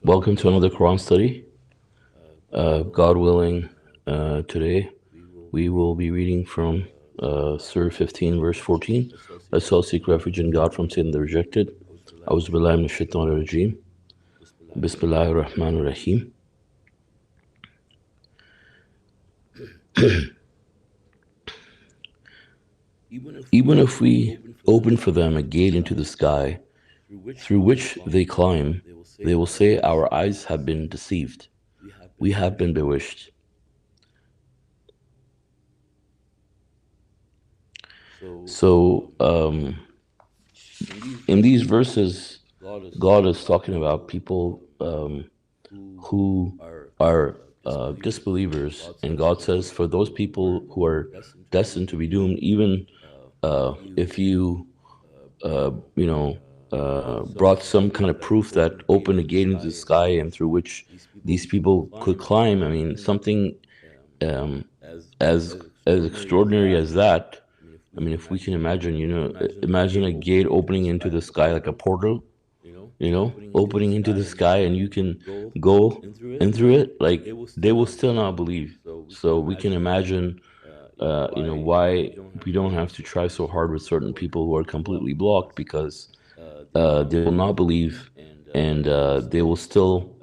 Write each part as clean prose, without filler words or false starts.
Welcome to another Quran study. God willing, today we will be reading from Surah 15, verse 14. Let's all seek refuge in God from Satan the rejected. A'udhu billahi minash shaitanir rajim. Bismillahir rahmanir rahim. Even if we open for them a gate into the sky through which they climb, they will say, "Our eyes have been deceived. We have been bewitched." So, in these verses, God is talking about people who are disbelievers, and God says, for those people who are destined to be doomed, even if you, brought some kind of proof that opened a gate into the sky and through which these people could climb. I mean, something um, as extraordinary as that. I mean, if we can imagine, imagine a gate opening into the sky like a portal, opening into the sky, and you can go in through it. Like, they will still not believe. So we can imagine, why we don't have to try so hard with certain people who are completely blocked, because they will not believe, and they will still,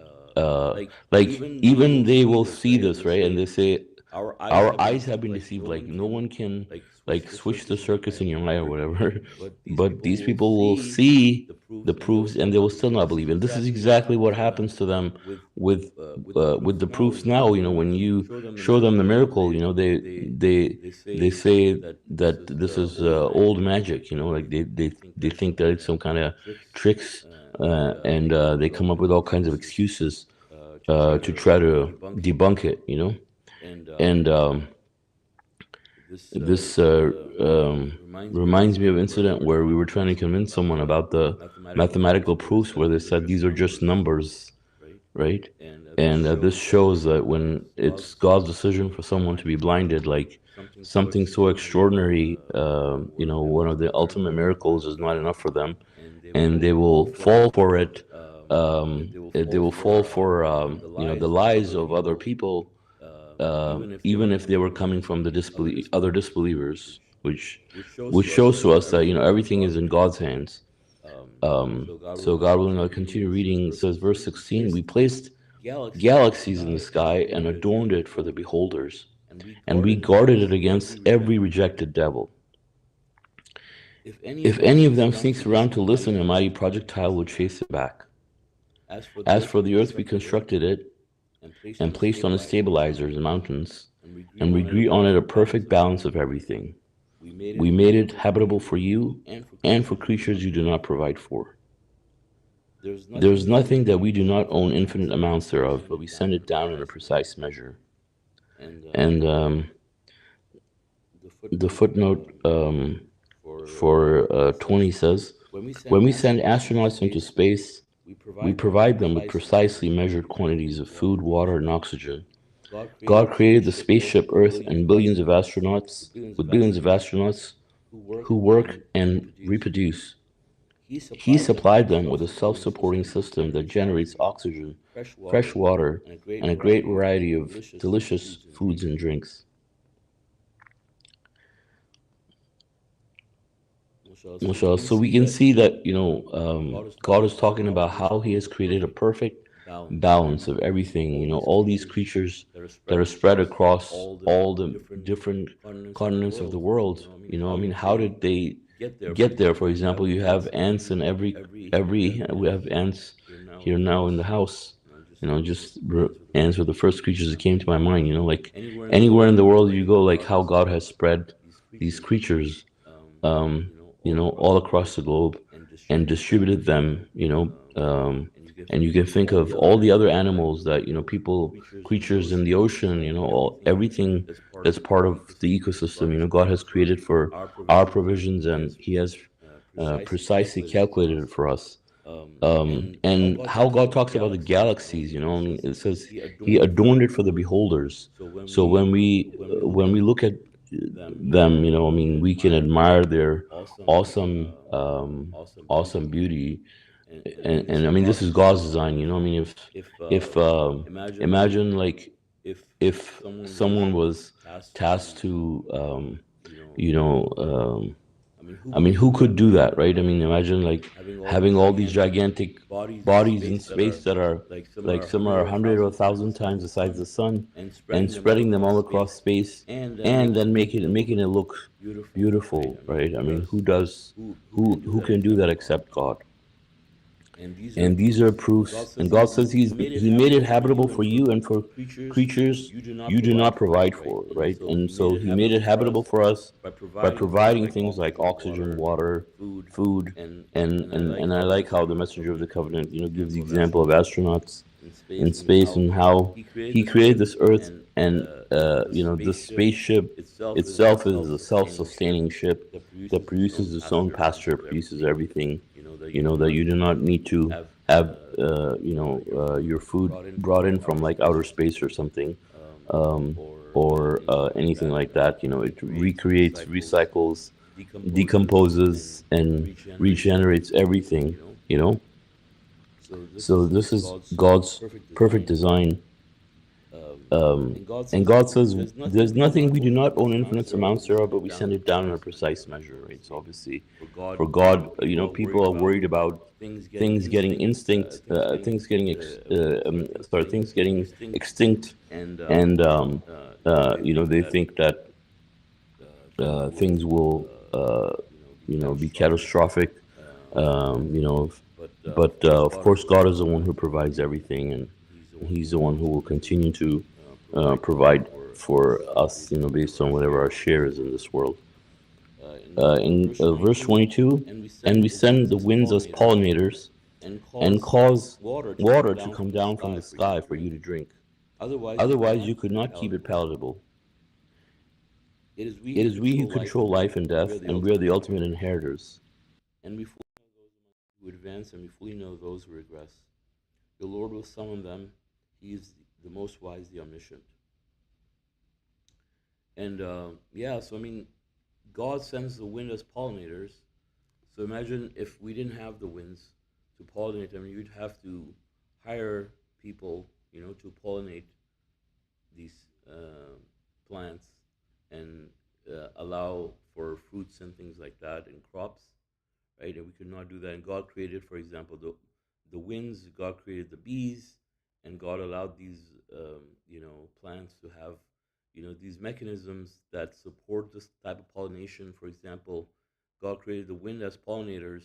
like, even they will see this, right? And they say, our eyes have been deceived. Like, no one can, like, switch the circus in your eye or whatever. But these people will see the proofs, and they will still not believe. And this is exactly what happens to them with with the proofs now. When you show them the miracle, they say that this is old magic. Like, they think that it's some kind of tricks, and they come up with all kinds of excuses to try to debunk it. And this reminds me of an incident where we were trying to convince someone about the mathematical proofs, where they said these are just numbers, right? And this shows that when it's God's decision for someone to be blinded, like something so extraordinary, one of the ultimate miracles is not enough for them, and they will fall for it. They will fall for the lies of other people, even if they were coming from the other disbelievers, which shows to us that everything is in God's hands. So God willing, I'll continue reading. It says, verse 16: We placed galaxies in the sky and adorned it for the beholders, and we guarded it against every rejected devil. If any of them sneaks around to listen, a mighty projectile will chase it back. As for the earth, we constructed it and placed on its stabilizers and mountains, and we agree on it a perfect balance of everything. We made it habitable for you and for creatures you do not provide for. There is nothing that we do not own infinite amounts thereof, but we send it down in a precise measure. And the footnote for 20 says, when we send astronauts into space, we provide them with precisely measured quantities of food, water, and oxygen. God created the spaceship Earth and billions of astronauts, who work and reproduce. He supplied them with a self-supporting system that generates oxygen, fresh water, and a great variety of delicious foods and drinks. Mashallah. So we can see that, God is talking about how He has created a perfect balance of everything. All these creatures that are spread across all the different continents of the world. I mean, how did they get there? For example, you have ants in every we have ants here now in the house. Just ants were the first creatures that came to my mind. Like, anywhere in the world you go, like how God has spread these creatures, all across the globe, and distributed them. And you can think of all the other animals that creatures in the ocean. Everything that's part of the ecosystem. God has created for our provisions, and He has precisely calculated it for us. And how God talks about the galaxies, I mean, it says He adorned it for the beholders. So when we look at them, I mean, we can admire their awesome, awesome beauty, and I mean this is God's design. You know, I mean if imagine like if someone was tasked to you know I mean, who could do that, right? I mean, imagine like having all these gigantic bodies in space that are like some are 100 or 1,000 times the size of the sun, and spreading them all across space, and then making it look beautiful, right? I mean, who can do that except God? And these are proofs. And God says He made it habitable for you and for creatures you do not provide for, right? And so He made it habitable for us by providing things like oxygen, water, food, and I like how the messenger of the covenant, you know, gives the example of astronauts in space and how he created this Earth, and you know, this spaceship itself is a self-sustaining ship that produces its own pasture, produces everything, you know, that you do not need to have your food brought in from like outer space or something, or anything like that. You know, it recreates, recycles, decomposes, and regenerates everything. You know, so this is God's perfect design. And God says, "There's nothing we do not own infinite amounts thereof, but we send it down in a precise measure." Right. So obviously, for God, you know, people are worried about things getting instinct, things getting extinct, and you know, they think that things will you know, be catastrophic. You know, but of course, God is the one who provides everything, and He's the one who will continue to provide for us, you know, based on whatever our share is in this world. In verse 22, and we send the winds as pollinators and cause water to come down from the sky for you to drink. Otherwise, you could not keep it palatable. It is we who control life and death, and we are the ultimate inheritors. And we fully know those among you who advance, and we fully know those who regress. The Lord will summon them. He is the most wise, the omniscient. And yeah, so I mean, God sends the wind as pollinators. So imagine if we didn't have the winds to pollinate them, you'd have to hire people, you know, to pollinate these plants and allow for fruits and things like that and crops, right? And we could not do that. And God created, for example, the winds. God created the bees, and God allowed these you know, plants to have, you know, these mechanisms that support this type of pollination. For example, God created the wind as pollinators,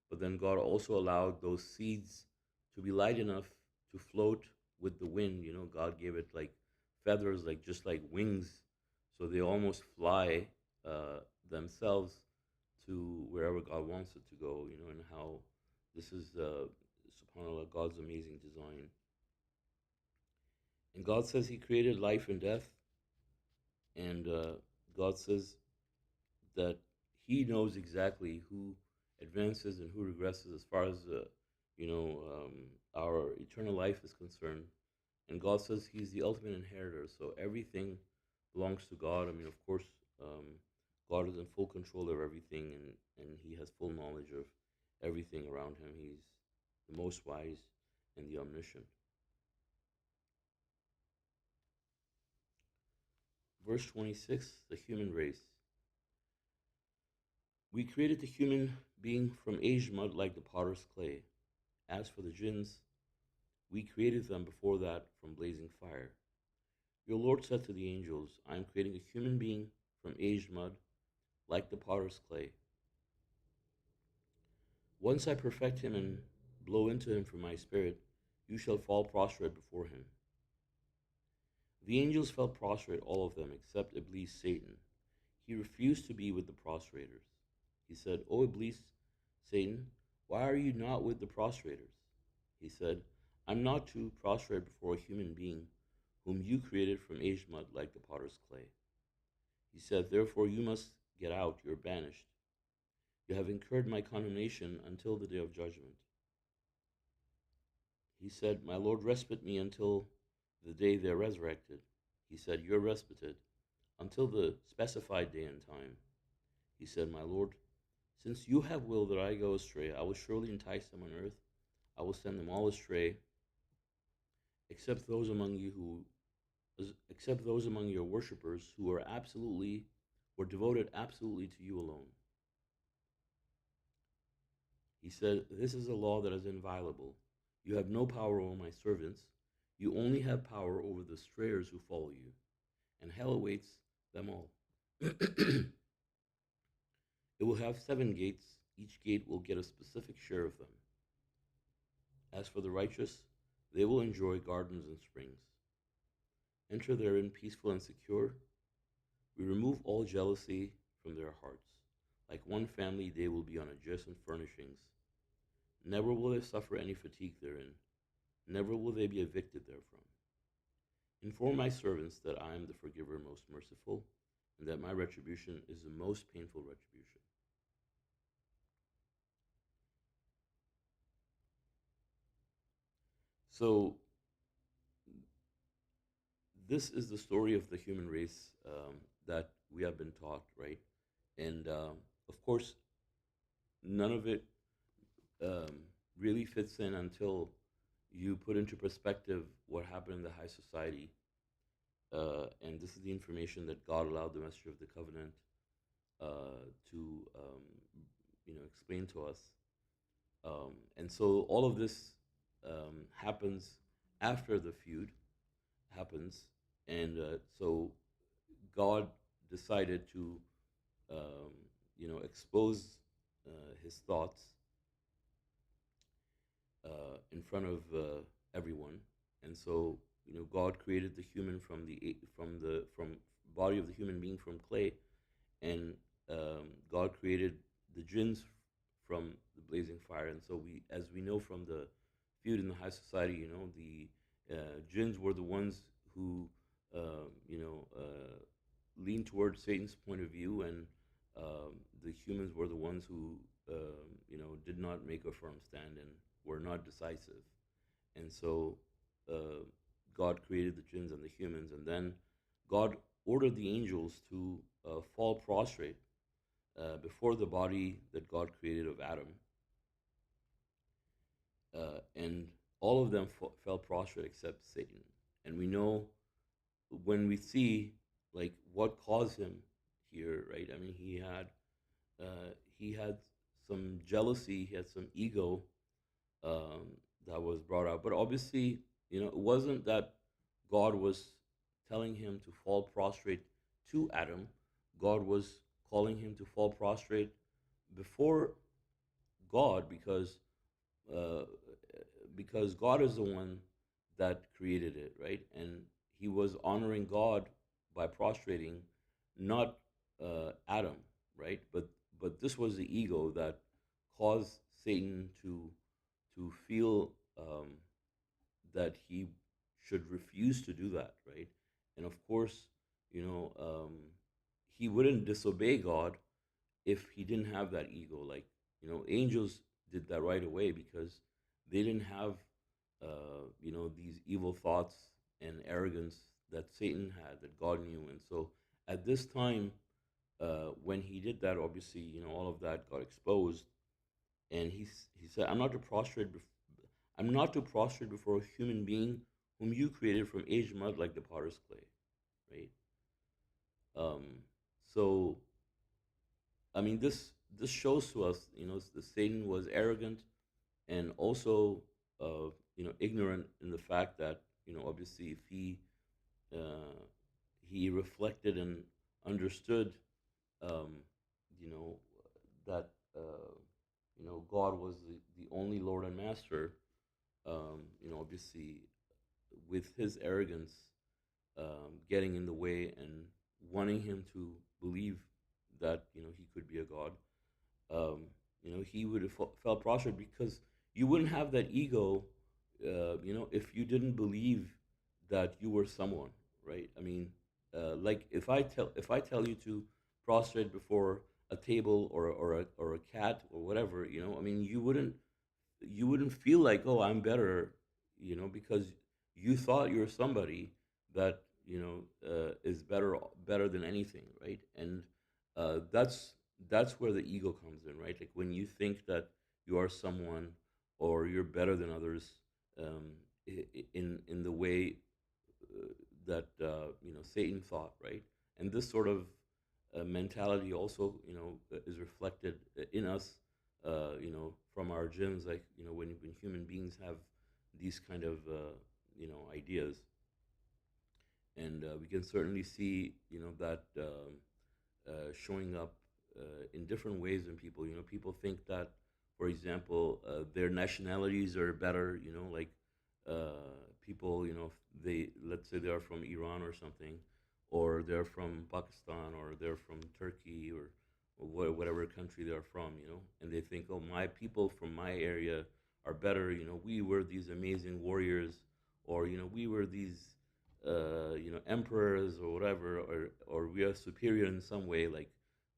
but then God also allowed those seeds to be light enough to float with the wind. You know, God gave it like feathers, like just like wings, so they almost fly themselves to wherever God wants it to go. You know, and how this is subhanallah, God's amazing design. And God says He created life and death, and God says that He knows exactly who advances and who regresses as far as you know, our eternal life is concerned. And God says He's the ultimate inheritor, so everything belongs to God. I mean, of course, um, God is in full control of everything, and He has full knowledge of everything around Him. He's the most wise and the omniscient. Verse 26, the human race. We created the human being from aged mud like the potter's clay. As for the jinns, we created them before that from blazing fire. Your Lord said to the angels, I am creating a human being from aged mud like the potter's clay. Once I perfect him and blow into him from my spirit, you shall fall prostrate before him. The angels fell prostrate, all of them, except Iblis, Satan. He refused to be with the prostrators. He said, O Iblis, Satan, why are you not with the prostrators? He said, I'm not to prostrate before a human being whom you created from aged mud like the potter's clay. He said, therefore you must get out, you're banished. You have incurred my condemnation until the day of judgment. He said, my Lord, respite me until the day they're resurrected. He said, you're respited until the specified day and time. He said, my Lord, since you have willed that I go astray, I will surely entice them on earth I will send them all astray, except those among you who except those among your worshippers who are absolutely or devoted absolutely to you alone. He said, "This is a law that is inviolable. You have no power over my servants. You only have power over the strayers who follow you, and hell awaits them all. It will have seven gates. Each gate will get a specific share of them. As for the righteous, they will enjoy gardens and springs. Enter therein peaceful and secure. We remove all jealousy from their hearts. Like one family, they will be on adjacent furnishings. Never will they suffer any fatigue therein. Never will they be evicted therefrom. Inform my servants that I am the forgiver most merciful, and that my retribution is the most painful retribution." So, this is the story of the human race that we have been taught, right? And of course, none of it really fits in until you put into perspective what happened in the high society. And this is the information that God allowed the messenger of the covenant to, explain to us. And so all of this happens after the feud happens, and so God decided to, expose his thoughts in front of everyone. And so, God created the human from body of the human being from clay, and God created the jinns from the blazing fire. And so as we know from the feud in the high society, the jinns were the ones who, leaned towards Satan's point of view, and the humans were the ones who, did not make a firm stand and were not decisive. And so uh, God created the jinns and the humans, and then God ordered the angels to fall prostrate before the body that God created of Adam, and all of them fell prostrate except Satan. And we know when we see like what caused him here, right? I mean, he had some jealousy, he had some ego that was brought out. But obviously, it wasn't that God was telling him to fall prostrate to Adam. God was calling him to fall prostrate before God, uh, because God is the one that created it, right? And he was honoring God by prostrating, not Adam, right? But this was the ego that caused Satan to feel that he should refuse to do that, right? And of course, he wouldn't disobey God if he didn't have that ego. Like, angels did that right away because they didn't have, these evil thoughts and arrogance that Satan had, that God knew. And so at this time, when he did that, obviously, all of that got exposed. And he said, I'm not to prostrate before a human being whom you created from aged mud like the potter's clay, right? Um, so I mean, this shows to us, the Satan was arrogant and also, ignorant in the fact that, obviously, if uh, he reflected and understood, um, you know, that God was the only Lord and Master. Obviously, with his arrogance getting in the way and wanting him to believe that he could be a god, he would have fell prostrate, because you wouldn't have that ego, if you didn't believe that you were someone, right? I mean, like if I tell you to prostrate before a table or a cat or whatever, I mean, you wouldn't feel like, oh, I'm better, because you thought you're somebody that is better than anything, right? And that's where the ego comes in, right? Like when you think that you are someone, or you're better than others, in the way that Satan thought, right? And this sort of mentality also is reflected in us, from our gyms, like when human beings have these kind of ideas. And we can certainly see that showing up in different ways in people. People think that, for example, their nationalities are better. Like people, if they, let's say they are from Iran or something, or they're from Pakistan, or they're from Turkey, or whatever country they're from. And they think, oh, my people from my area are better. We were these amazing warriors, or we were these emperors or whatever, or we are superior in some way, like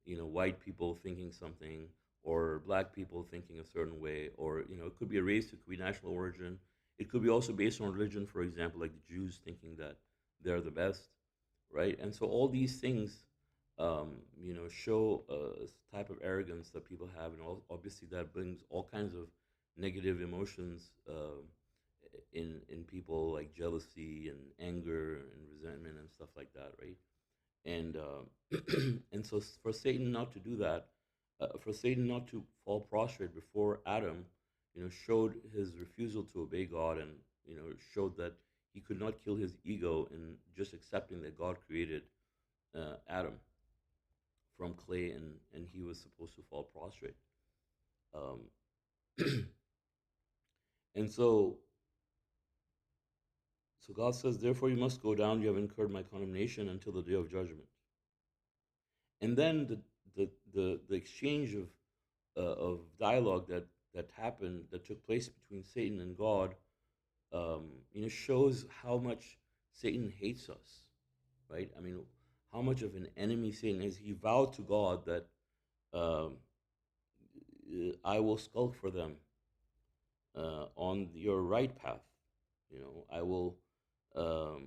white people thinking something, or black people thinking a certain way, or it could be a race, it could be national origin, it could be also based on religion, for example, like the Jews thinking that they're the best, right? And so all these things show a type of arrogance that people have, and obviously that brings all kinds of negative emotions in people, like jealousy and anger and resentment and stuff like that, right? And and so for Satan not to do that, for Satan not to fall prostrate before Adam, showed his refusal to obey God, and showed that he could not kill his ego in just accepting that God created Adam from clay, and he was supposed to fall prostrate. Um, and so God says, therefore you must go down. You have incurred my condemnation until the day of judgment. And then the exchange of dialogue that happened, that took place between Satan and God, shows how much Satan hates us, right? I mean, how much of an enemy Satan is. He vowed to God that um, I will skulk for them on your right path. I will um,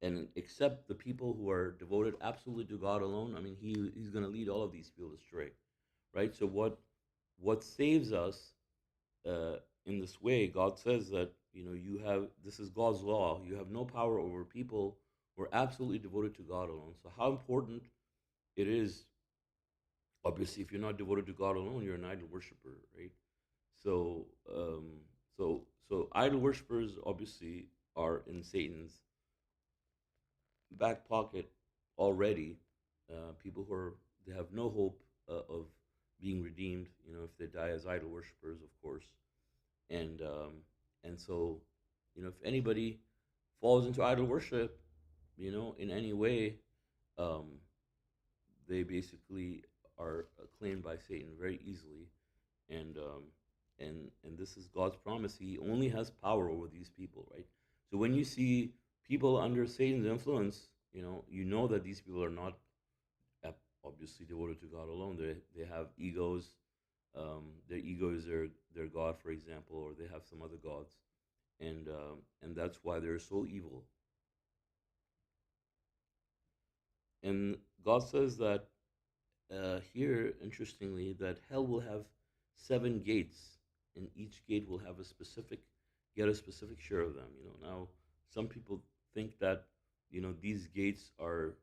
and accept the people who are devoted absolutely to God alone. I mean, he's going to lead all of these people astray, right? So what saves us in this way? God says that you have, this is God's law. You have no power over people who are absolutely devoted to God alone. So how important it is. Obviously, if you're not devoted to God alone, you're an idol worshiper, right? So, so idol worshippers obviously are in Satan's back pocket already. People who are, they have no hope of being redeemed. If they die as idol worshippers, of course. And and so, if anybody falls into idol worship, in any way, um, they basically are claimed by Satan very easily. And and this is God's promise. He only has power over these people, right? So when you see people under Satan's influence, you know that these people are not obviously devoted to God alone. They have egos. Their ego is their god, for example, or they have some other gods, and that's why they're so evil. And God says that here, interestingly, that hell will have seven gates, and each gate will have a specific, get a specific share of them. Now some people think that these gates are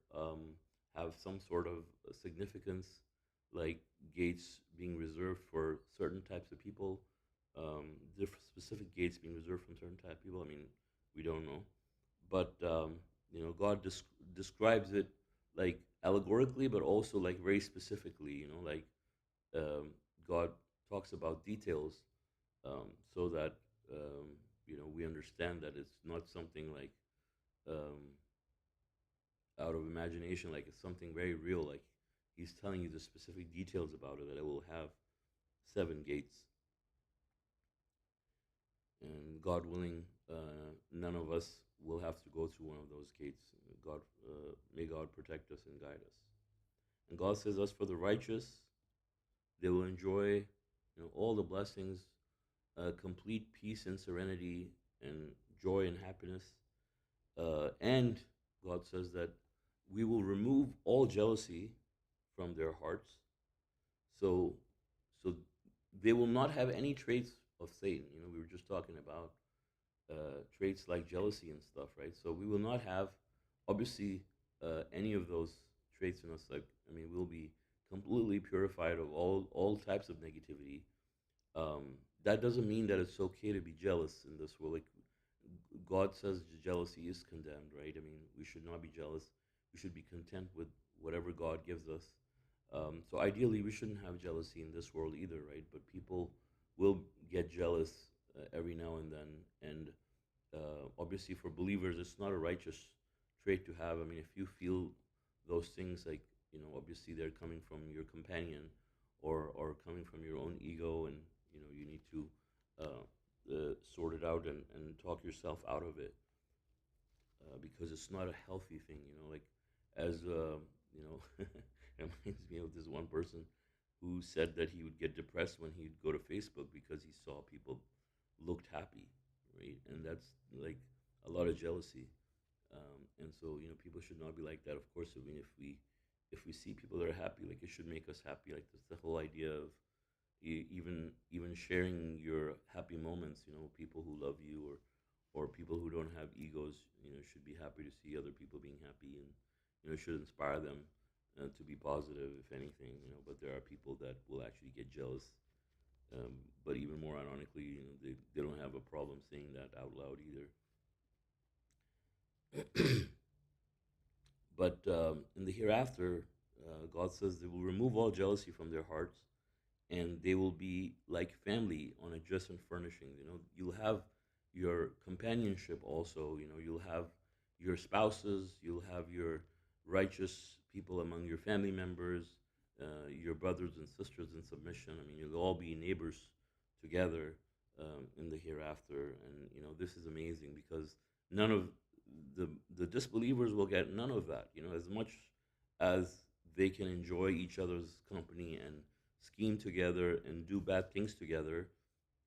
have some sort of significance, like gates being reserved for certain types of people, different specific gates being reserved from certain type of people. I mean, we don't know, but God describes it like allegorically, but also like very specifically. Like um, God talks about details, so that we understand that it's not something like um, out of imagination. Like it's something very real. Like He's telling you the specific details about it, that it will have seven gates, and God willing, none of us will have to go through one of those gates. God, may God protect us and guide us. And God says, as for the righteous, they will enjoy, all the blessings, complete peace and serenity, and joy and happiness. And God says that we will remove all jealousy from their hearts. So, so they will not have any traits of Satan. We were just talking about traits like jealousy and stuff, right? So we will not have, obviously, any of those traits in us. Like, I mean, we'll be completely purified of all types of negativity. That doesn't mean that it's okay to be jealous in this world. Like, God says jealousy is condemned, right? I mean, we should not be jealous. We should be content with whatever God gives us. So ideally, we shouldn't have jealousy in this world either, right? But people will get jealous every now and then, and obviously, for believers, it's not a righteous trait to have. I mean, if you feel those things, like, obviously they're coming from your companion, or coming from your own ego, and you need to uh, sort it out, and talk yourself out of it, because it's not a healthy thing. Like, as it reminds me of this one person who said that he would get depressed when he'd go to Facebook because he saw people looked happy, right? And that's like a lot of jealousy. And so, people should not be like that. Of course, I mean, if we see people that are happy, like, it should make us happy. Like, that's the whole idea of even sharing your happy moments. People who love you, or people who don't have egos, should be happy to see other people being happy, and should inspire them to be positive, if anything. But there are people that will actually get jealous. But even more ironically, they don't have a problem saying that out loud either. But in the hereafter, God says they will remove all jealousy from their hearts, and they will be like family on a dress and furnishings. You'll have your companionship also. You'll have your spouses, you'll have your righteous people among your family members, your brothers and sisters in submission. I mean, you'll all be neighbors together in the hereafter. And this is amazing, because none of the disbelievers will get none of that. As much as they can enjoy each other's company and scheme together and do bad things together,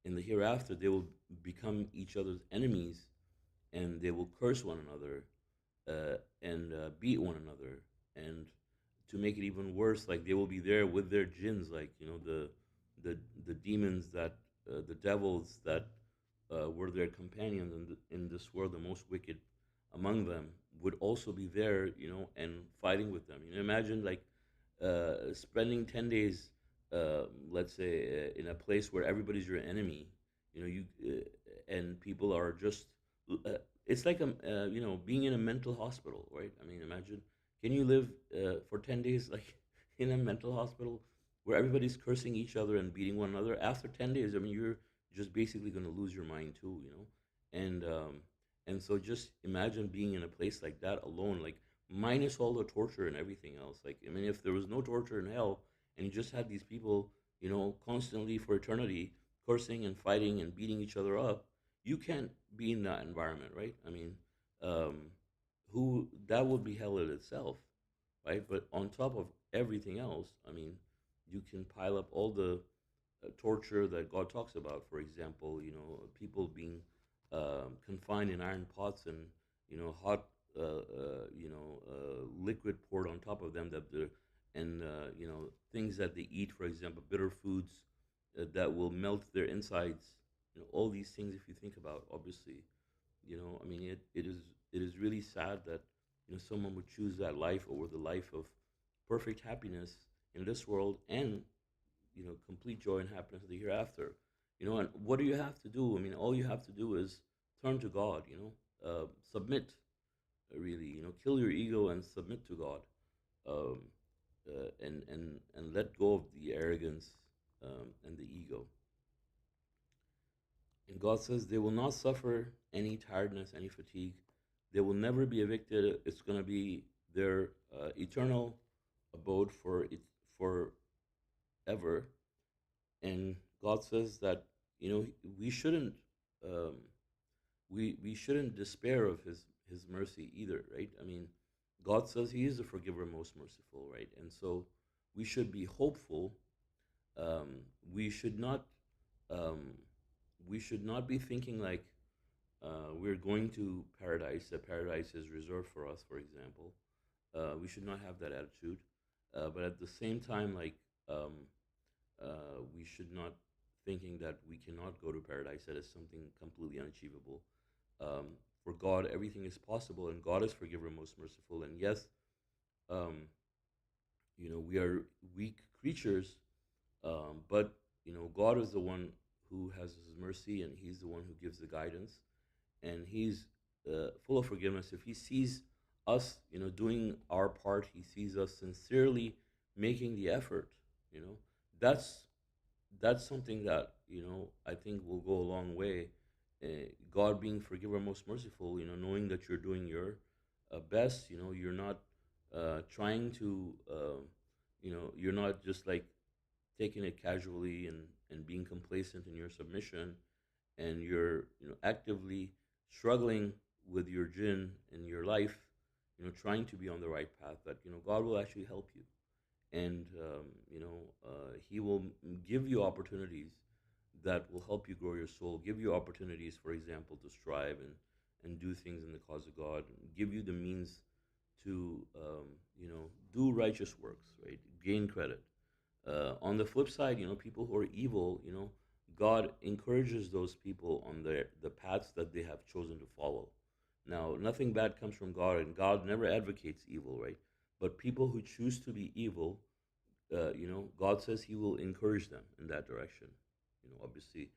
in the hereafter they will become each other's enemies, and they will curse one another, and beat one another. And to make it even worse, like, they will be there with their jinns, like, the demons, that the devils that were their companions in this world, the most wicked among them, would also be there, and fighting with them. Imagine, like, spending 10 days, let's say, in a place where everybody's your enemy. And people are just, it's like, being in a mental hospital, right? I mean, imagine, can you live for 10 days, like, in a mental hospital where everybody's cursing each other and beating one another? After 10 days, I mean, you're just basically going to lose your mind too. And so just imagine being in a place like that alone, like, minus all the torture and everything else. Like, I mean, if there was no torture in hell, and you just had these people, constantly for eternity cursing and fighting and beating each other up, you can't be in that environment, right? I mean, um, who that would be hell in itself, right? But on top of everything else, I mean, you can pile up all the torture that God talks about. For example, people being confined in iron pots, and hot liquid poured on top of them, that the and things that they eat, for example, bitter foods that will melt their insides. All these things, if you think about, obviously, I mean, it is really sad that someone would choose that life over the life of perfect happiness in this world, and complete joy and happiness in the hereafter. And what do you have to do? I mean, all you have to do is turn to God. Submit, really. Kill your ego and submit to God, um, and let go of the arrogance, and the ego. And God says they will not suffer any tiredness, any fatigue. They will never be evicted. It's going to be their eternal abode forever. And God says that we shouldn't, um, we shouldn't despair of His mercy either, right? I mean, God says He is the forgiver, most merciful, right? And so we should be hopeful. We should not, um, we should not be thinking like we're going to paradise, that paradise is reserved for us, for example. We should not have that attitude. But at the same time, like, we should not thinking that we cannot go to paradise, that is something completely unachievable. For God, everything is possible, and God is forgiver, most merciful. And yes, um, we are weak creatures, but God is the one who has His mercy, and He's the one who gives the guidance, and He's full of forgiveness. If He sees us, doing our part, He sees us sincerely making the effort. You know, that's that's something that I think will go a long way. God being forgiver, most merciful. Knowing that you're doing your best. You're not trying to. You're not just like taking it casually and being complacent in your submission, and you're actively struggling with your jinn in your life. Trying to be on the right path. That God will actually help you, and He will give you opportunities that will help you grow your soul, give you opportunities, for example, to strive and do things in the cause of God, give you the means to do righteous works, right? Gain credit. On the flip side, people who are evil, God encourages those people on the paths that they have chosen to follow. Now, nothing bad comes from God, and God never advocates evil, right? But people who choose to be evil, God says He will encourage them in that direction. Obviously,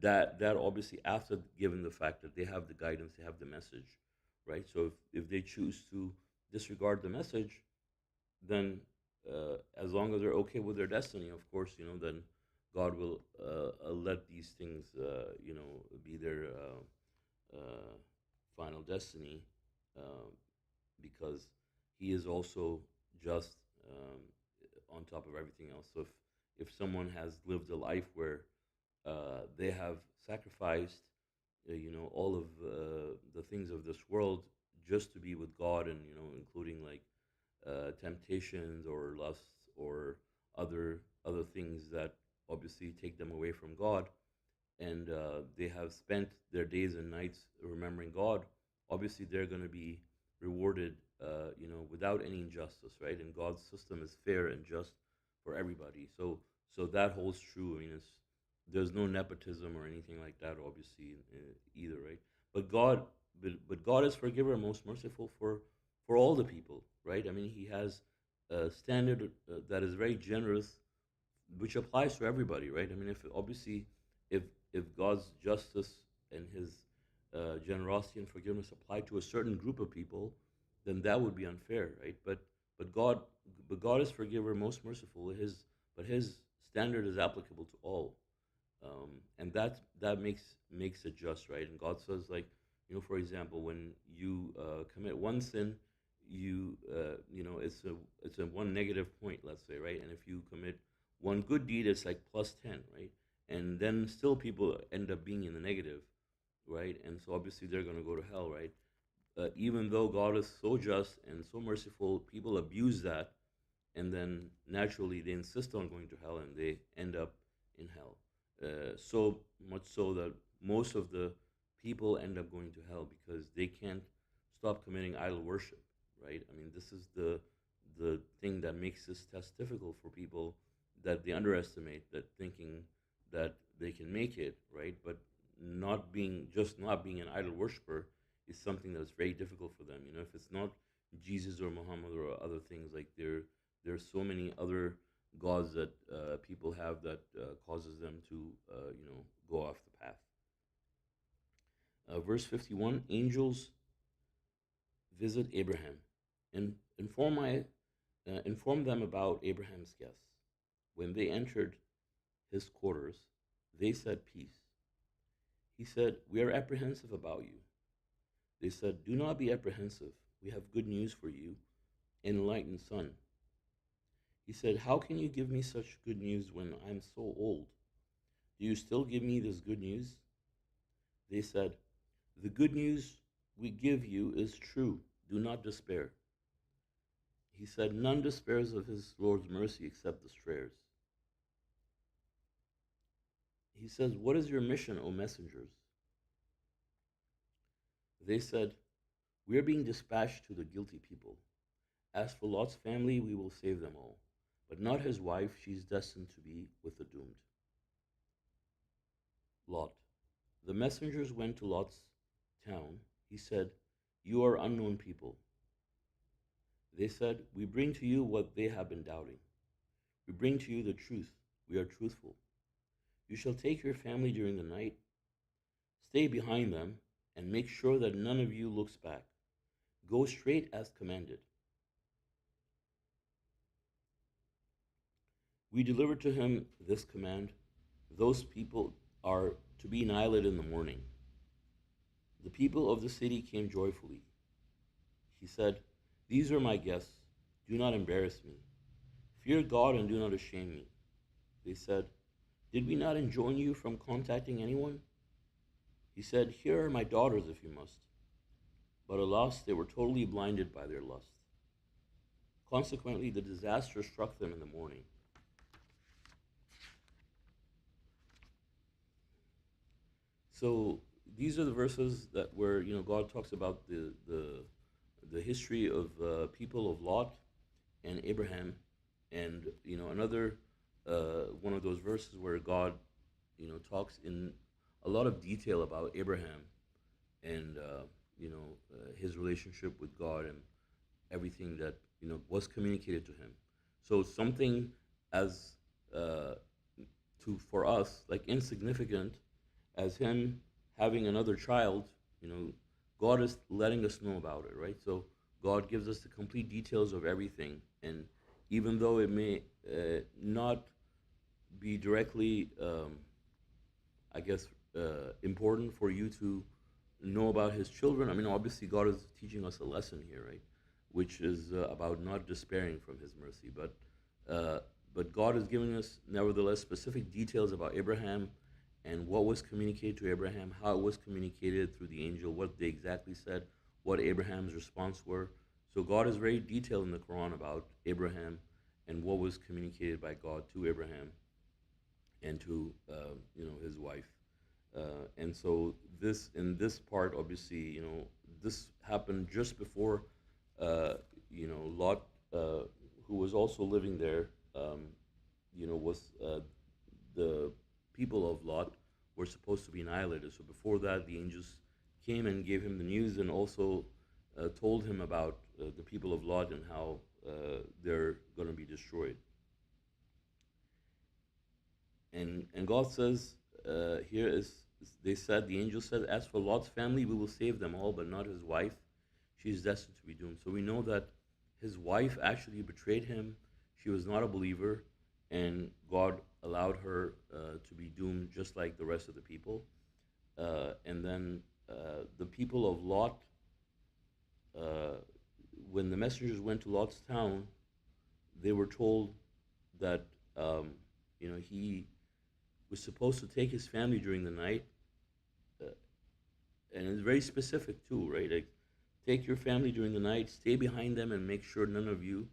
that obviously after given the fact that they have the guidance, they have the message, right? So if they choose to disregard the message, then as long as they're okay with their destiny, of course, then God will let these things, be their uh, final destiny, uh, because He is also just, on top of everything else. So if someone has lived a life where they have sacrificed, all of the things of this world just to be with God, and including like temptations or lusts or other things that obviously take them away from God, and they have spent their days and nights remembering God, obviously they're going to be rewarded, without any injustice, right? And God's system is fair and just for everybody. So that holds true. I mean, there's no nepotism or anything like that, obviously, either, right? But God is forgiver, most merciful for all the people, right? I mean, He has a standard that is very generous, which applies to everybody, right? I mean, if obviously, if if God's justice and His generosity and forgiveness apply to a certain group of people, then that would be unfair, right? But God, but God is forgiver, most merciful. His standard is applicable to all, and that makes it just, right? And God says, like, for example, when you commit one sin, it's a one negative point, let's say, right? And if you commit one good deed, it's like plus 10, right? And then still people end up being in the negative, right? And so obviously they're going to go to hell, right? Even though God is so just and so merciful, people abuse that, and then naturally they insist on going to hell, and they end up in hell. So much so that most of the people end up going to hell because they can't stop committing idol worship, right? I mean, this is the thing that makes this test difficult for people, that they underestimate, that thinking that they can make it, right? But not being an idol worshiper is something that's very difficult for them. If it's not Jesus or Muhammad or other things, like there's so many other gods that people have that causes them to go off the path. Verse 51: Angels visit Abraham and inform them about Abraham's guests. When they entered his quarters, they said, "Peace." He said, "We are apprehensive about you." They said, "Do not be apprehensive. We have good news for you, enlightened son." He said, "How can you give me such good news when I'm so old? Do you still give me this good news?" They said, "The good news we give you is true. Do not despair." He said, "None despairs of his Lord's mercy except the strayers." He says, "What is your mission, O messengers?" They said, "We are being dispatched to the guilty people. As for Lot's family, we will save them all. But not his wife, she is destined to be with the doomed." Lot. The messengers went to Lot's town. He said, "You are unknown people." They said, "We bring to you what they have been doubting. We bring to you the truth. We are truthful. You shall take your family during the night, stay behind them, and make sure that none of you looks back. Go straight as commanded. We delivered to him this command: those people are to be annihilated in the morning." The people of the city came joyfully. He said, "These are my guests. Do not embarrass me. Fear God and do not shame me." They said, "Did we not enjoin you from contacting anyone?" He said, "Here are my daughters if you must." But alas, they were totally blinded by their lust. Consequently, the disaster struck them in the morning. So these are the verses that where God talks about the history of people of Lot and Abraham, and another one of those verses where God talks in a lot of detail about Abraham and his relationship with God and everything that was communicated to him. So something as uh, to for us like insignificant as him having another child, God is letting us know about it, right? So God gives us the complete details of everything, and even though it may not be directly I guess, important for you to know about his children. I mean, obviously, God is teaching us a lesson here, right? Which is about not despairing from his mercy. Uh, but God is giving us, nevertheless, specific details about Abraham and what was communicated to Abraham, how it was communicated through the angel, what they exactly said, what Abraham's response were. So God is very detailed in the Quran about Abraham and what was communicated by God to Abraham and to his wife. And so this in this part, obviously, this happened just before Lot, who was also living there, was the people of Lot were supposed to be annihilated. So before that, the angels came and gave him the news, and also told him about the people of Lot and how they're going to be destroyed. And God says here is they said the angel said, "As for Lot's family, we will save them all, but not his wife. She is destined to be doomed." So we know that his wife actually betrayed him. She was not a believer, and God allowed her to be doomed just like the rest of the people. And then the people of Lot, uh, when the messengers went to Lot's town, they were told that he was supposed to take his family during the night, uh, and it's very specific too, right? Like, take your family during the night, stay behind them, and make sure none of you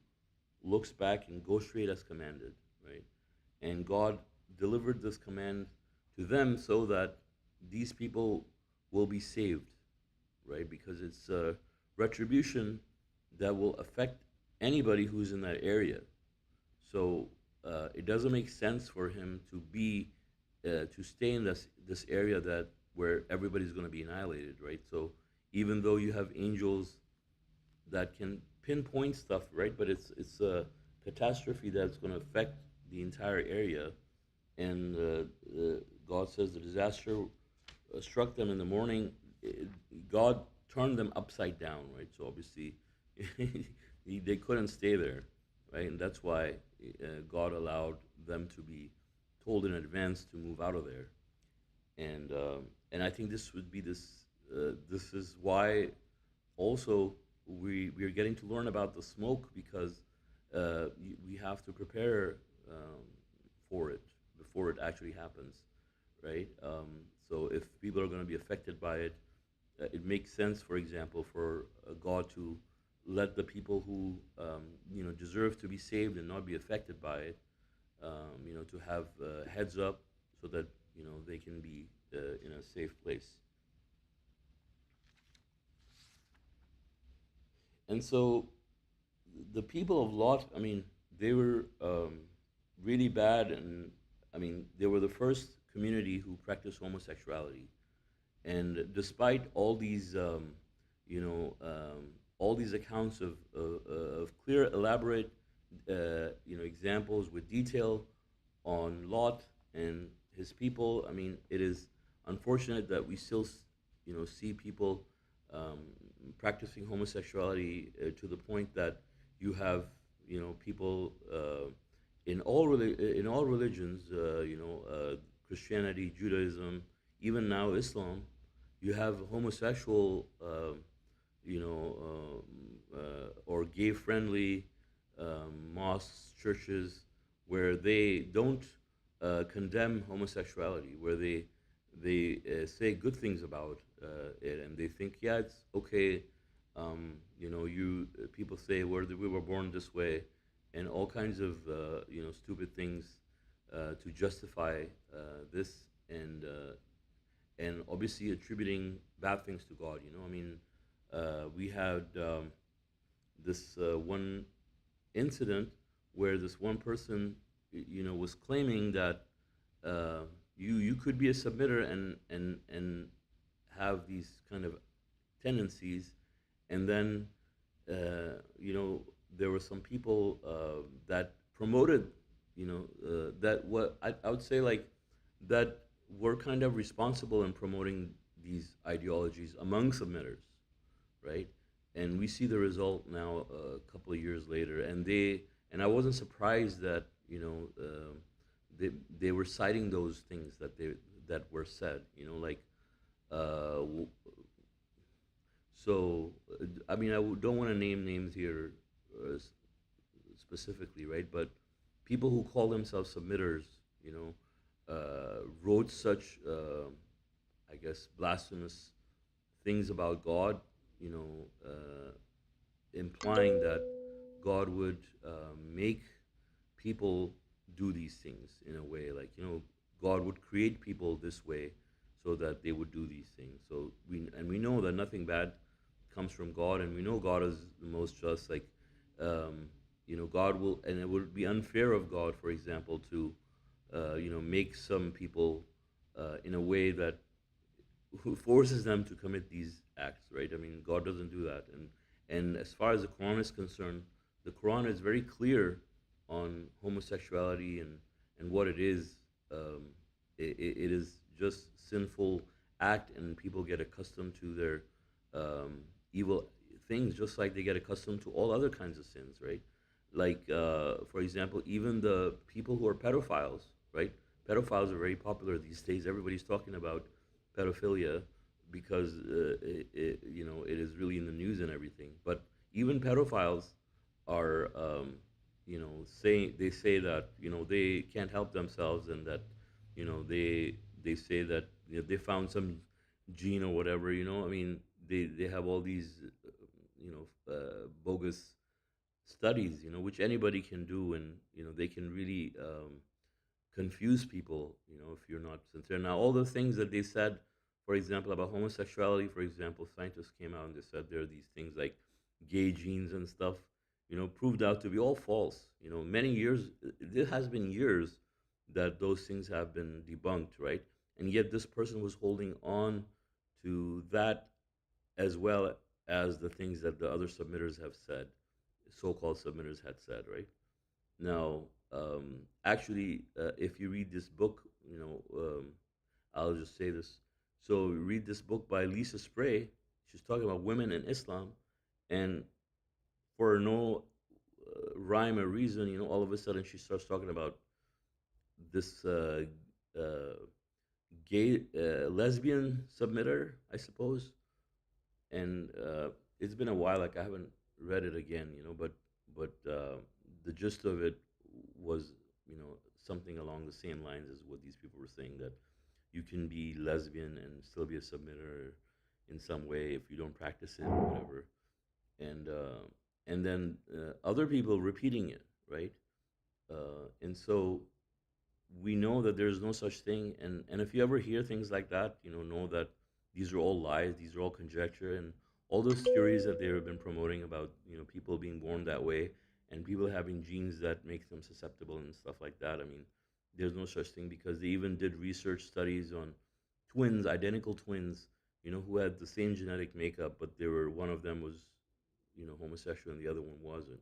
looks back and go straight as commanded, right? And God delivered this command to them so that these people will be saved, right? Because it's a retribution that will affect anybody who's in that area. So it doesn't make sense for him to stay in this area that where everybody's going to be annihilated, right? So even though you have angels that can pinpoint stuff, right? But it's a catastrophe that's going to affect the entire area, and God says the disaster struck them in the morning. God turned them upside down, right? So obviously, they couldn't stay there, right? And that's why God allowed them to be told in advance to move out of there. And I think this would be this. This is why also we are getting to learn about the smoke because we have to prepare for it before it actually happens, right? So if people are going to be affected by it, it makes sense, for example, for God to let the people who deserve to be saved and not be affected by it, to have heads up so that they can be in a safe place. And so the people of Lot, I mean, they were really bad, and I mean, they were the first community who practice homosexuality. And despite all these, all these accounts of clear, elaborate, examples with detail on Lot and his people, I mean, it is unfortunate that we still, see people practicing homosexuality to the point that you have, people in all religions, Christianity, Judaism, even now Islam, you have homosexual, or gay-friendly mosques, churches, where they don't condemn homosexuality, where they say good things about it, and they think, yeah, it's okay. You people say we were born this way, and all kinds of stupid things to justify this, and obviously attributing bad things to God. I mean, we had this one incident where this one person, was claiming that you could be a submitter and have these kind of tendencies, and then there were some people that promoted, that what I would say, like, that were kind of responsible in promoting these ideologies among submitters, right? And we see the result now a couple of years later, and I wasn't surprised that they were citing those things that were said, like uh, I mean, don't want to name names here specifically, right? But people who call themselves submitters, wrote such, I guess, blasphemous things about God, implying that God would make people do these things in a way, like, God would create people this way so that they would do these things. So we know that nothing bad comes from God, and we know God is the most just. Like, God will, and it would be unfair of God, for example, to make some people in a way that who forces them to commit these acts, right? I mean, God doesn't do that. And as far as the Quran is concerned, the Quran is very clear on homosexuality and what it is. It is just sinful act, and people get accustomed to their evil things, just like they get accustomed to all other kinds of sins, right? Like, for example, even the people who are pedophiles, right? Pedophiles are very popular these days. Everybody's talking about pedophilia because it is really in the news and everything. But even pedophiles are, saying, they say that they can't help themselves, and that they say that they found some gene or whatever. I mean, they have all these bogus studies, which anybody can do, and they can really confuse people, if you're not sincere. Now, all the things that they said, for example, about homosexuality, for example, scientists came out and they said there are these things like gay genes and stuff, proved out to be all false. Many years, it has been years that those things have been debunked, right? And yet this person was holding on to that as well as the things that the other submitters have said, so-called submitters had said, right? Now, actually, if you read this book, I'll just say this. So, read this book by Lisa Spray. She's talking about women in Islam, and for no rhyme or reason, all of a sudden she starts talking about this uh, gay lesbian submitter, I suppose. And it's been a while. Like, I haven't read it again, but the gist of it was, something along the same lines as what these people were saying, that you can be lesbian and still be a submitter in some way if you don't practice it or whatever. And then other people repeating it, right? And so we know that there's no such thing. And if you ever hear things like that, know that these are all lies, these are all conjecture, and all those theories that they've been promoting about, people being born that way and people having genes that make them susceptible and stuff like that. I mean, There's no such thing because they even did research studies on twins, identical twins, who had the same genetic makeup, but they were one of them was, homosexual and the other one wasn't.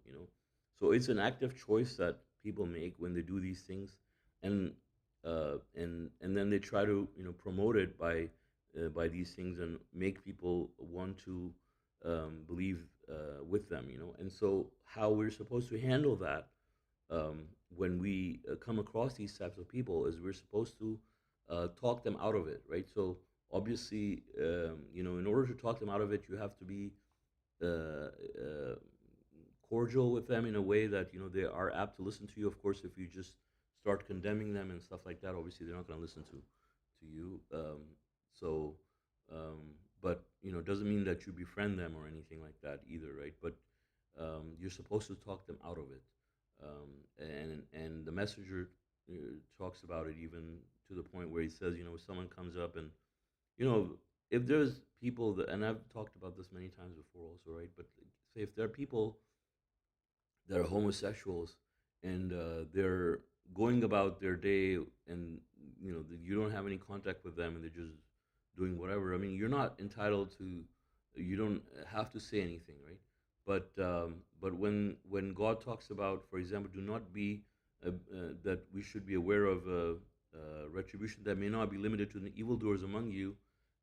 So it's an active choice that people make when they do these things, and and then they try to promote it by these things and make people want to believe with them. And so how we're supposed to handle that when we come across these types of people is we're supposed to talk them out of it, right? So obviously, in order to talk them out of it, you have to be uh, uh, cordial with them in a way that they are apt to listen to you. Of course, if you just start condemning them and stuff like that, obviously they're not going to listen to you. So, but it doesn't mean that you befriend them or anything like that either, right? But you're supposed to talk them out of it, and the messenger talks about it even to the point where he says, if someone comes up and you know, if there's people that, and I've talked about this many times before also, right? But say if there are people that are homosexuals and they're going about their day and you don't have any contact with them and they're just doing whatever. I mean, you're not entitled to, you don't have to say anything, right? But when God talks about, for example, do not be that we should be aware of retribution that may not be limited to the evildoers among you.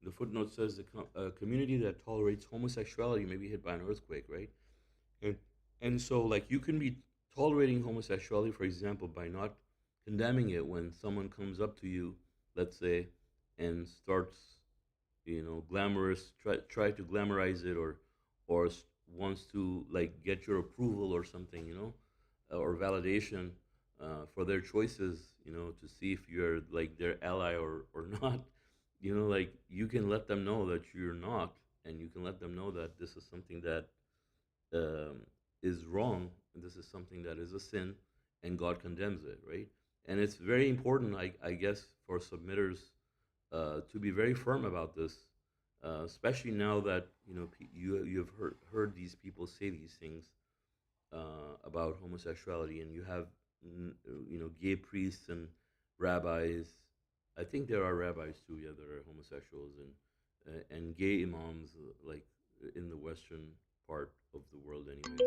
The footnote says a community that tolerates homosexuality may be hit by an earthquake, right? And and so like you can be tolerating homosexuality, for example, by not condemning it when someone comes up to you, let's say, and starts, try to glamorize it or wants to like get your approval or something, or validation for their choices, to see if you're like their ally or not. Like you can let them know that you're not, and you can let them know that this is something that um, is wrong, and this is something that is a sin, and God condemns it, right? And it's very important, I guess, for submitters to be very firm about this, especially now that you've heard these people say these things about homosexuality, and you have gay priests and rabbis. I think there are rabbis too, yeah, that are homosexuals, and gay imams, like in the western part of the world, anyways.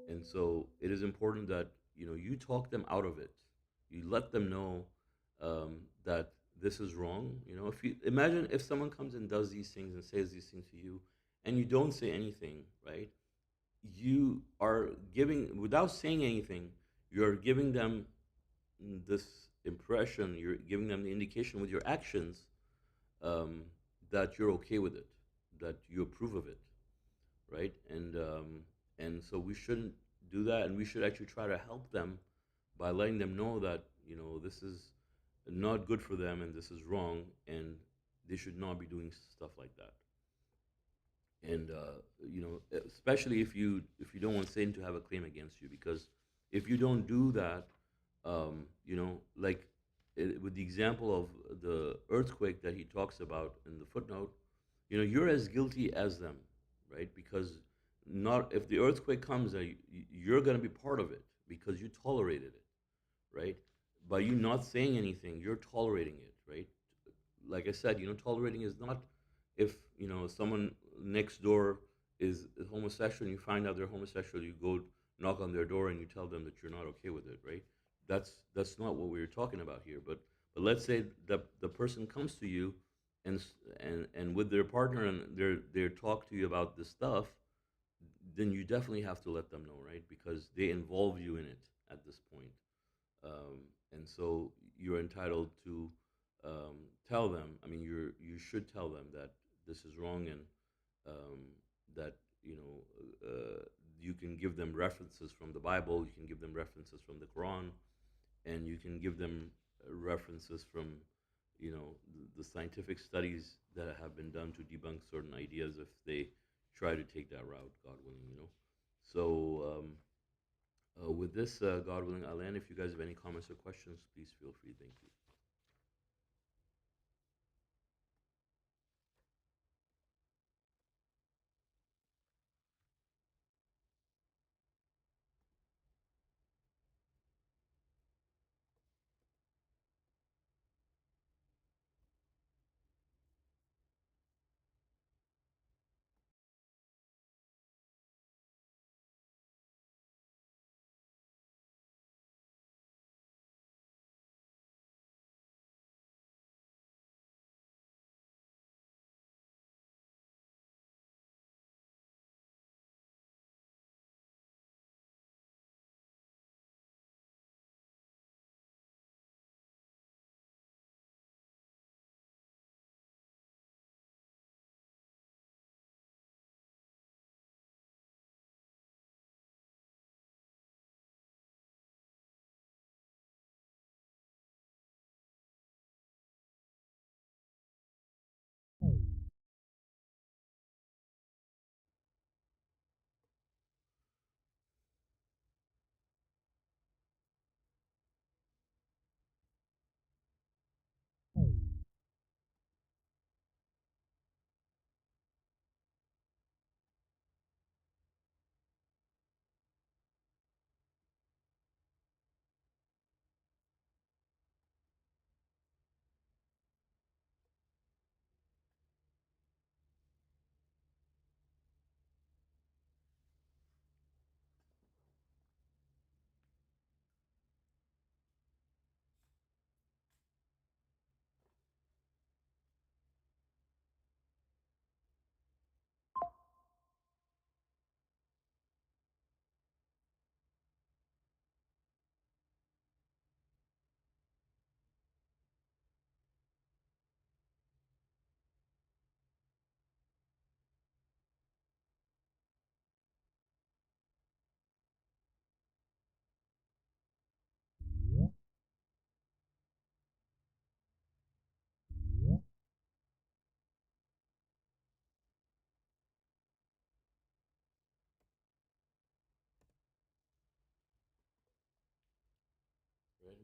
And so it is important that you talk them out of it. You let them know that this is wrong. If you imagine if someone comes and does these things and says these things to you, and you don't say anything, right? You are giving, without saying anything, you're giving them this impression. You're giving them the indication with your actions um, that you're okay with it, that you approve of it, right? And so we shouldn't do that, and we should actually try to help them by letting them know that this is not good for them and this is wrong, and they should not be doing stuff like that. And especially if you don't want Satan to have a claim against you, because if you don't do that, like with the example of the earthquake that he talks about in the footnote, you're as guilty as them, right? Because not if the earthquake comes, you're going to be part of it because you tolerated it, right? By you not saying anything, you're tolerating it, right? Like I said, tolerating is not if someone next door is homosexual and you find out they're homosexual, you go knock on their door and you tell them that you're not okay with it, right? That's not what we are talking about here. But let's say that the person comes to you and with their partner and they talk to you about this stuff, then you definitely have to let them know, right? Because they involve you in it at this point. And so you're entitled to tell them. I mean, you should tell them that this is wrong, and um, that you can give them references from the Bible, you can give them references from the Quran, and you can give them references from the scientific studies that have been done to debunk certain ideas if they try to take that route, God willing. So with this, God willing, I'll end. If you guys have any comments or questions, please feel free. Thank you.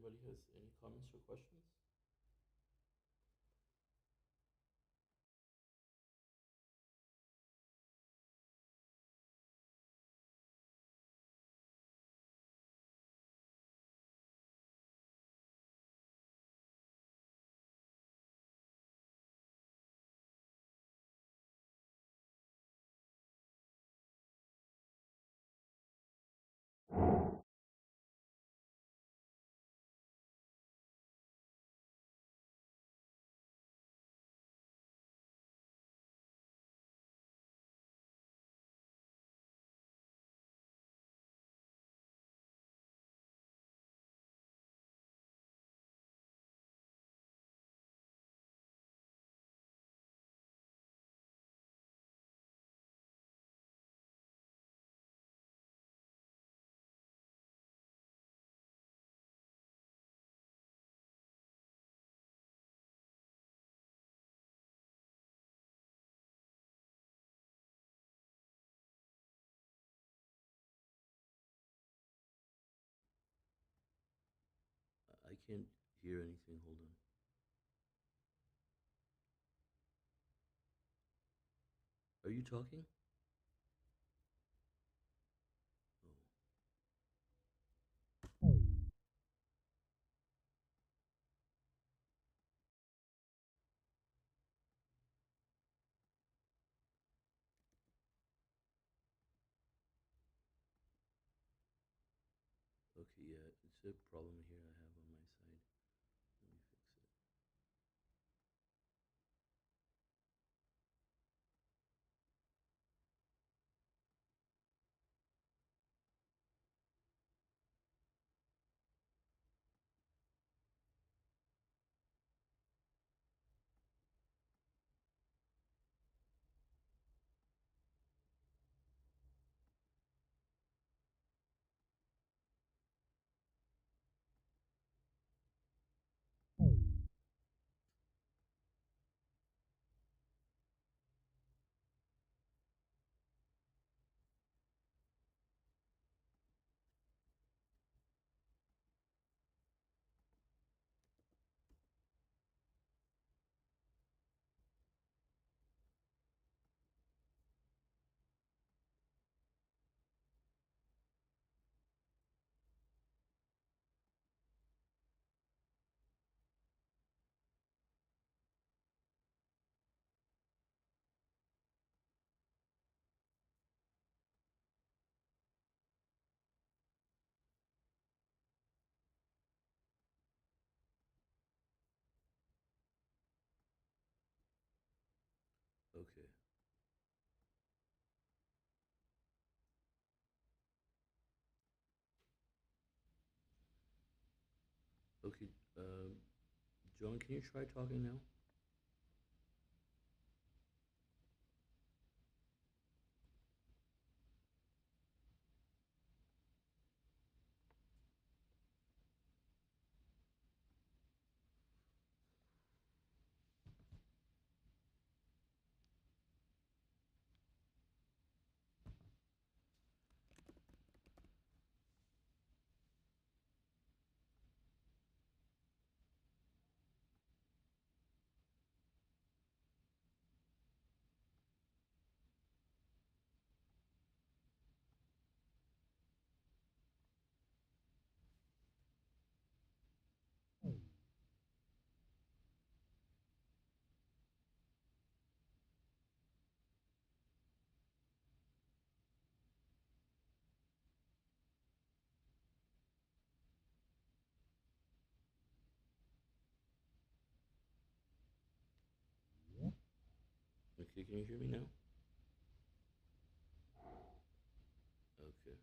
anybody has any comments or questions? I can't hear anything. Hold on. Are you talking? Oh. Okay, yeah, it's a problem here I have on my side. Let me fix it. Okay. Okay. John, can you try talking now? Okay, can you hear me now? Okay.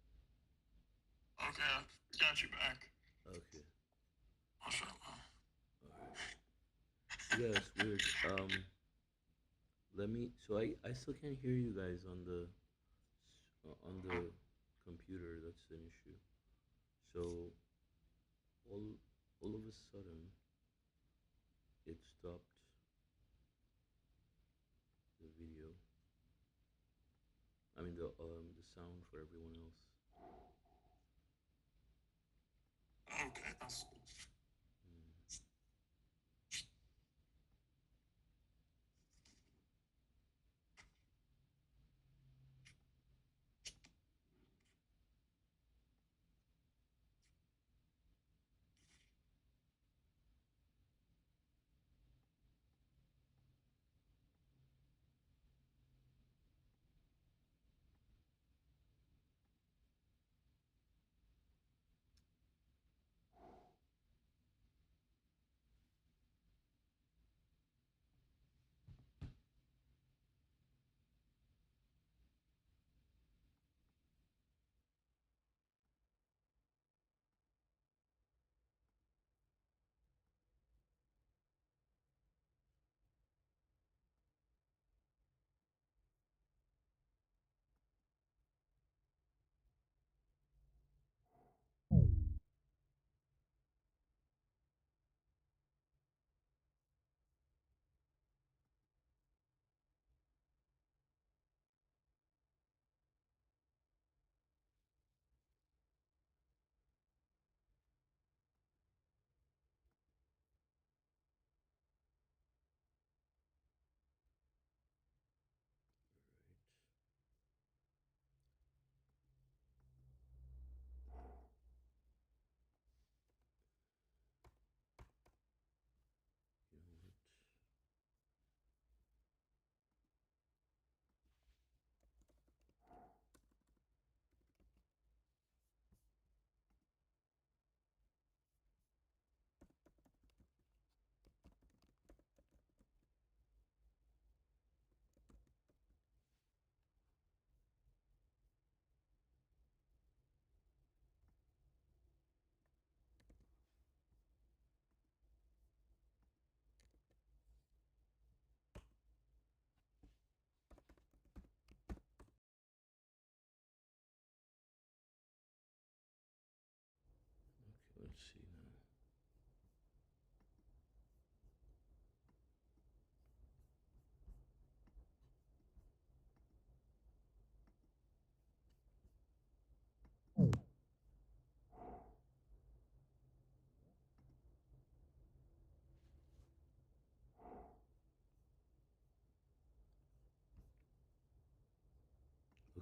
Okay, I got you back. Okay. MashaAllah. All right. Yeah, it's weird. Let me. So I still can't hear you guys on Huh. the computer. That's an issue. So all all of a sudden it stopped the video. I mean the sound for everyone else. Okay, that's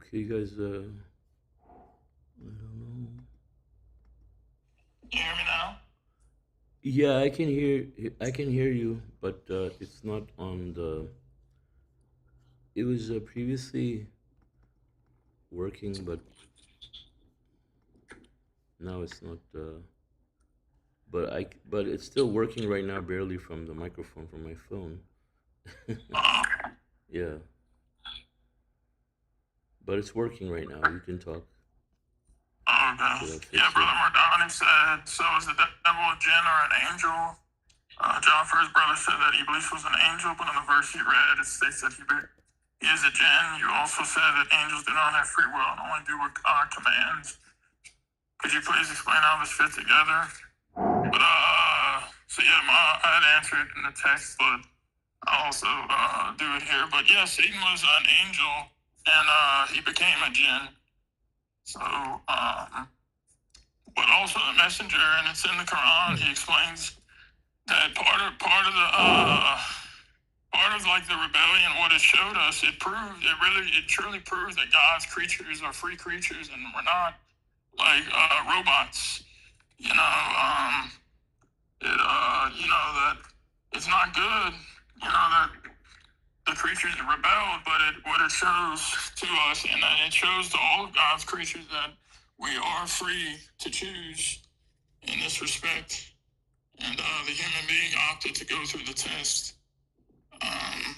Okay, you guys. I don't know. You hear me now? Yeah, I can hear. I can hear you, but it's not on the. It was previously working, but now it's not. But it's still working right now, barely from the microphone from my phone. Uh, Yeah, but it's working right now. You can talk okay. till I Yeah, fix it. Brother Mardani said, so is the devil a jinn or an angel? John First brother said that Iblis was an angel, but in the verse he read, it states that he is a jinn. You also said that angels do not have free will and only do what God commands. Could you please explain how this fits together? But so yeah, I had answered in the text, but I'll also do it here. But yeah, Satan was an angel, and he became a jinn. So, but also the messenger, and it's in the Quran. He explains that part of like the rebellion, what it showed us, it truly proves that God's creatures are free creatures, and we're not like robots. You know, that it's not good. You know that the creatures rebelled, but what it shows to us, and it shows to all of God's creatures that we are free to choose in this respect. And the human being opted to go through the test. Um,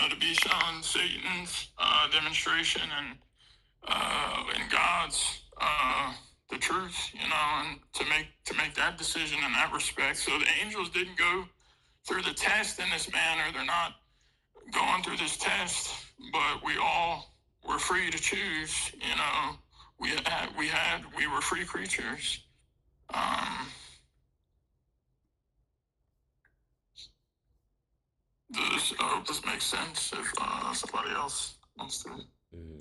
to be shown Satan's demonstration and God's the truth, and to make that decision in that respect. So the angels didn't go through the test in this manner. They're not going through this test, but we all were free to choose. We were free creatures. I hope this makes sense if somebody else wants to. Mm-hmm.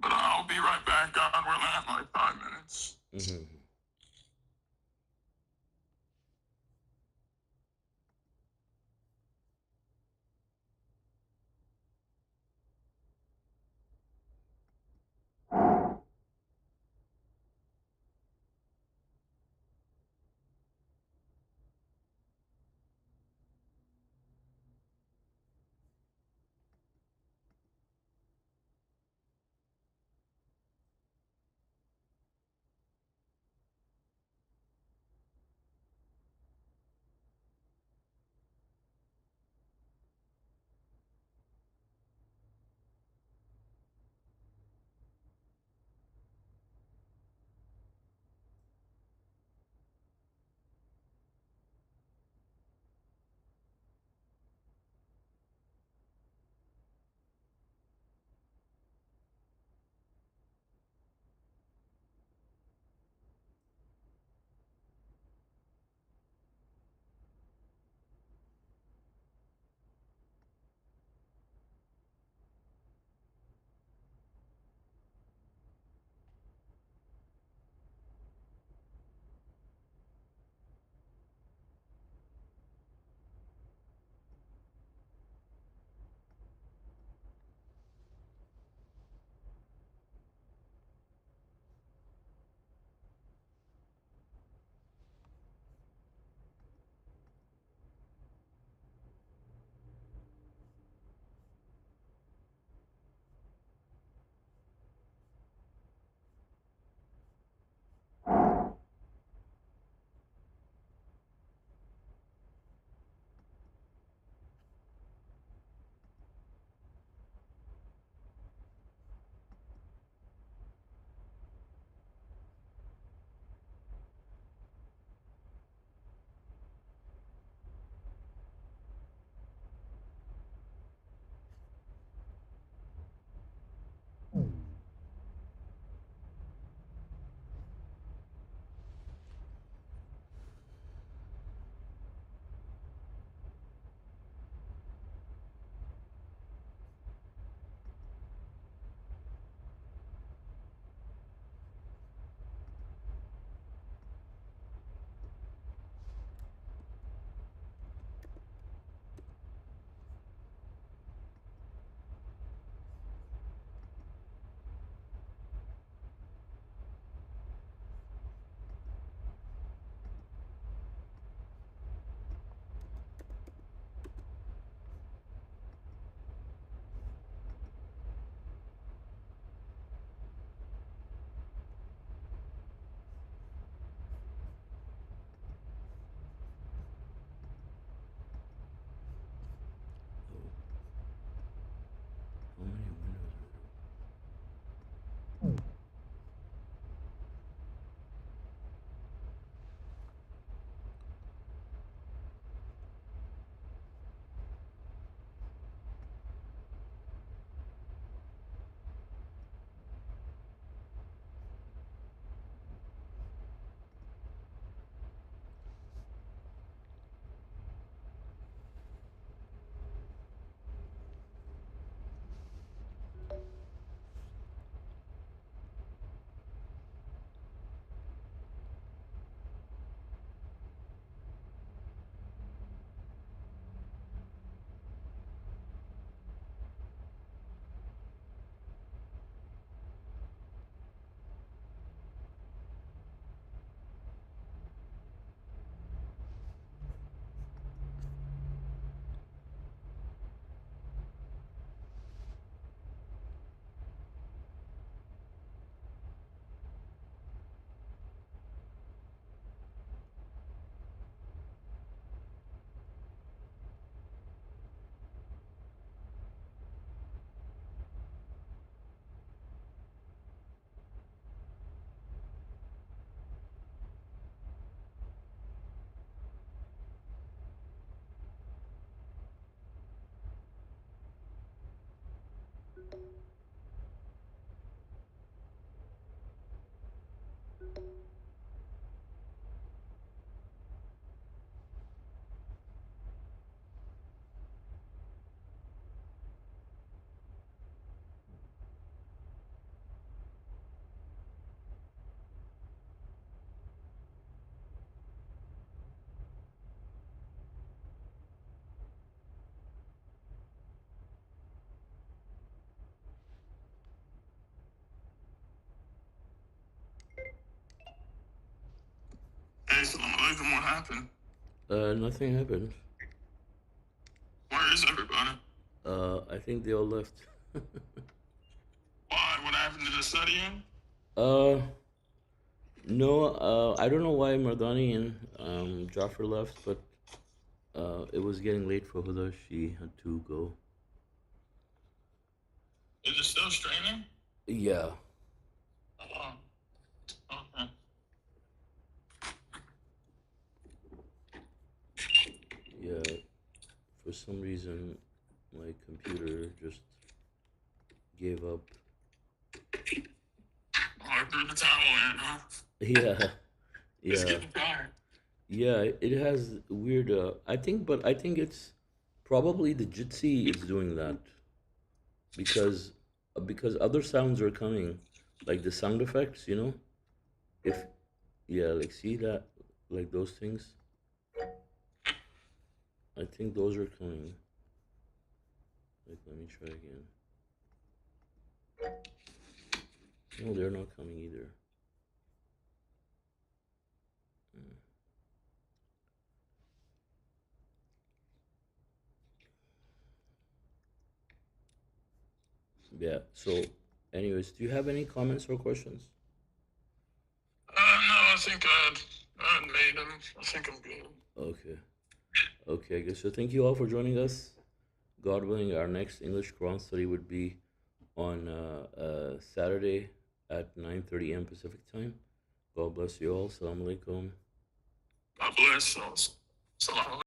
But I'll be right back. God willing, in like 5 minutes. Mm-hmm. happened? Nothing happened. Where is everybody? I think they all left. Why? What happened to the studying? uh, no, I don't know why Mardani and Jaffer left, but it was getting late for Huda. She had to go. Is it still streaming? Yeah. Oh, okay. Yeah. For some reason, my computer just gave up. Oh, I threw the towel in, huh? Yeah. It's Yeah. getting tired. Yeah, it has weird. I think it's probably the Jitsi is doing that because other sounds are coming, like the sound effects. If yeah, like see that, like those things. I think those are coming. Like, let me try again. No, they're not coming either. Mm. Yeah. So, anyways, do you have any comments or questions? No, I think I made them. I think I'm good. Okay. Okay, I guess so. Thank you all for joining us. God willing, our next English Quran study would be on Saturday at 9:30 a.m. Pacific time. God bless you all. Assalamu alaikum. God bless. Salam.